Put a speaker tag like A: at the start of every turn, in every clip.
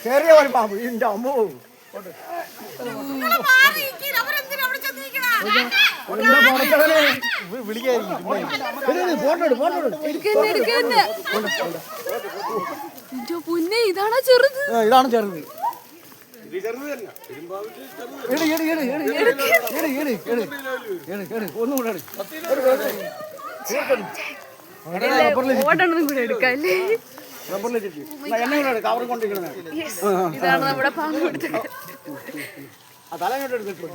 A: ചെറിയ ഒരു പാമ്പ് ഇതിന്റെ അമ്മോ
B: പൊന്നെ ഇതാണോ ചെറുത്?
A: ഇതാണ് ചെറുത്. ഒന്നുകൂടെ
B: ഓടണം കൂടെ എടുക്കല്ലേ.
A: കവർ കൊണ്ടിരിക്കണേ.
B: ഇതാണ് നമ്മുടെ പാമ്പ് കൊടുത്തത്.
A: തലങ്ങോട്ട് എടുത്തിട്ട്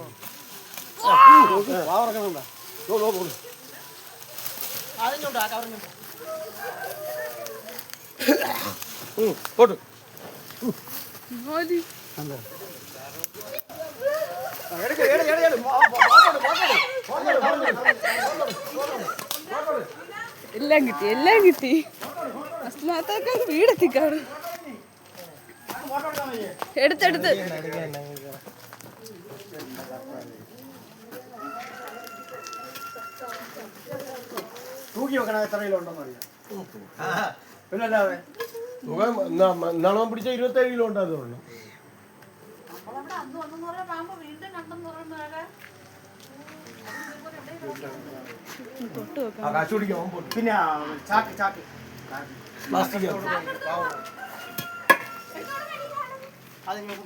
B: എല്ലാം കിട്ടി, എല്ലാം കിട്ടി. അസ്ലാത്തൊക്കെ വീടെത്തിക്കാറ്. എടുത്തെടുത്ത്
A: തൂക്കി വെക്കണ എത്ര കിലോ ഉണ്ടെന്ന് അറിയാം. പിന്നെ
C: നാളെ പിടിച്ച 27 കിലോ ഉണ്ടാകും തോന്നുന്നു.
A: പിന്നെ ചാക്ക് ചാക്ക് പ്ലാസ്റ്റിക് അതിങ്ങനെ